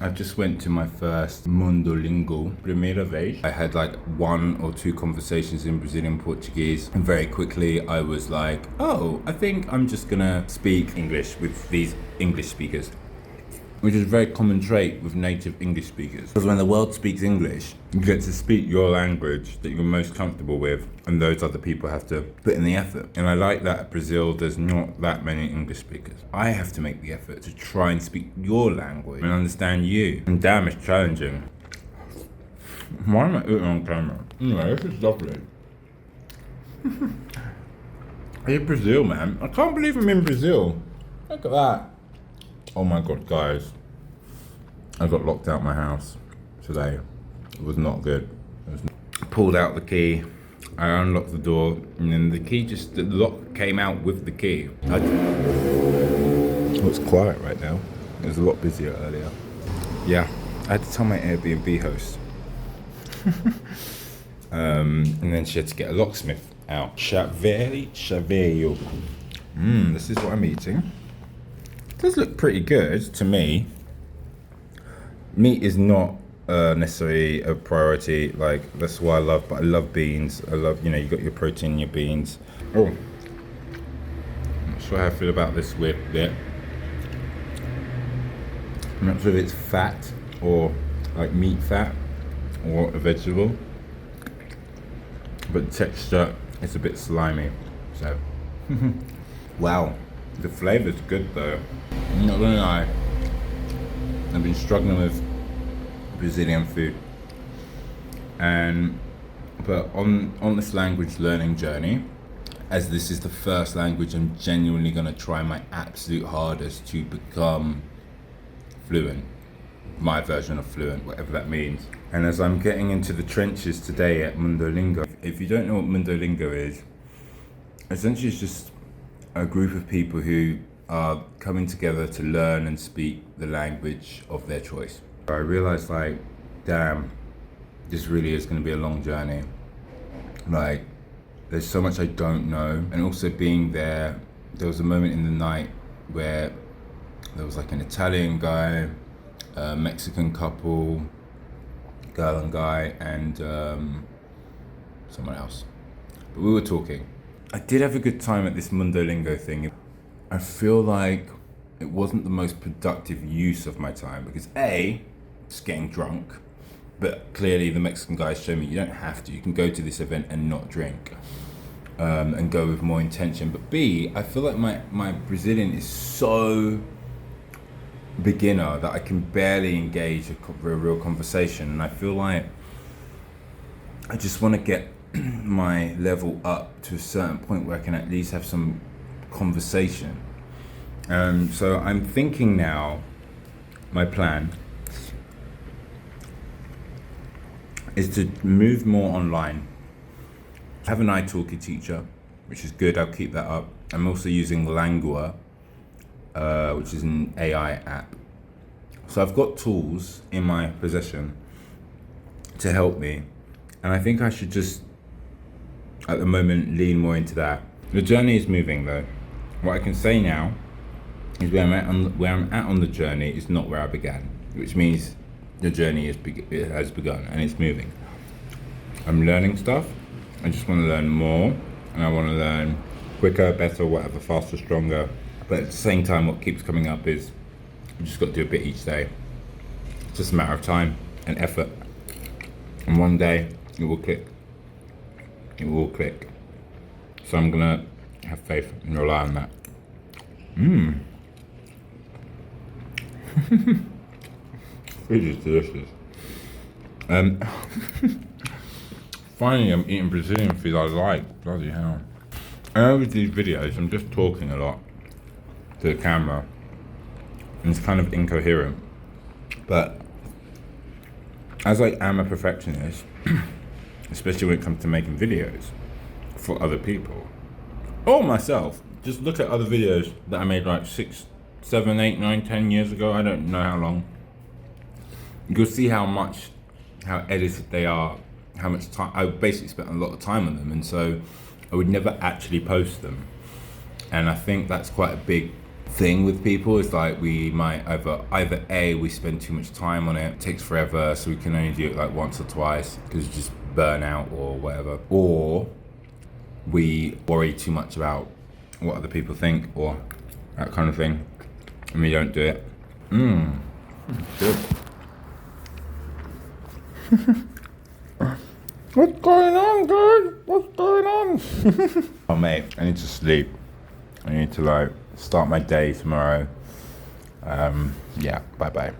I just went to my first Mundo Lingo, primeira vez. I had like 1 or 2 conversations in Brazilian Portuguese, and very quickly I was like, oh, I think I'm just gonna speak English with these English speakers, which is a very common trait with native English speakers. Because when the world speaks English, you get to speak your language that you're most comfortable with, and those other people have to put in the effort. And I like that at Brazil, there's not that many English speakers. I have to make the effort to try and speak your language and understand you. And damn, it's challenging. Why am I eating on camera? Anyway, this is lovely. Hey, Brazil, man. I can't believe I'm in Brazil. Look at that. Oh my God, guys. I got locked out my house today. It was not good. I pulled out the key, I unlocked the door, and then the lock came out with the key. Oh, it's quiet right now. It was a lot busier earlier. Yeah, I had to tell my Airbnb host. And then she had to get a locksmith out. Chaveiro. This is what I'm eating. It does look pretty good to me. Meat is not necessarily a priority, like that's what I love, but I love beans. I love, you got your protein in your beans. Oh, I'm not sure how I feel about this whip bit. I'm not sure if it's fat or like meat fat or a vegetable, but the texture is a bit slimy, so. Wow, the flavor's good though. I'm not gonna lie, I've been struggling with Brazilian food, but on this language learning journey, as this is the first language, I'm genuinely gonna try my absolute hardest to become fluent, my version of fluent, whatever that means. And as I'm getting into the trenches today at Mundo Lingo, if you don't know what Mundo Lingo is, essentially it's just a group of people who are coming together to learn and speak the language of their choice. I realized, like, damn, this really is going to be a long journey. Like, there's so much I don't know. And also being there was a moment in the night where there was like an Italian guy, a Mexican couple, girl and guy, and someone else. But we were talking. I did have a good time at this Mundo Lingo thing. I feel like it wasn't the most productive use of my time because A, just getting drunk, but clearly the Mexican guys showed me you don't have to. You can go to this event and not drink, and go with more intention. But B, I feel like my Brazilian is so beginner that I can barely engage a real conversation, and I feel like I just want to get my level up to a certain point where I can at least have some conversation. So I'm thinking now, my plan is to move more online. I have an italki teacher, which is good, I'll keep that up. I'm also using Langua, which is an AI app. So I've got tools in my possession to help me, and I think I should just, at the moment, lean more into that. The journey is moving though. What I can say now is where I'm at on the journey is not where I began, which means the journey has begun and it's moving. I'm learning stuff. I just want to learn more, and I want to learn quicker, better, whatever, faster, stronger. But at the same time, what keeps coming up is you just got to do a bit each day. It's just a matter of time and effort. And one day it will click. It will click. So I'm gonna have faith and rely on that. Food is delicious. Finally, I'm eating Brazilian food I like. Bloody hell. I know with these videos, I'm just talking a lot to the camera, and it's kind of incoherent. But as I am a perfectionist, especially when it comes to making videos for other people or myself, just look at other videos that I made like 6, 7, 8, 9, 10 years ago. I don't know how long. You'll see how edited they are, how much time. I basically spent a lot of time on them, and so I would never actually post them. And I think that's quite a big thing with people. It's like we might either A, we spend too much time on it takes forever, so we can only do it like once or twice because just burn out or whatever, or we worry too much about what other people think or that kind of thing, and we don't do it. Good. What's going on, dude? What's going on? Oh mate, I need to sleep. I need to like start my day tomorrow. Yeah, bye bye.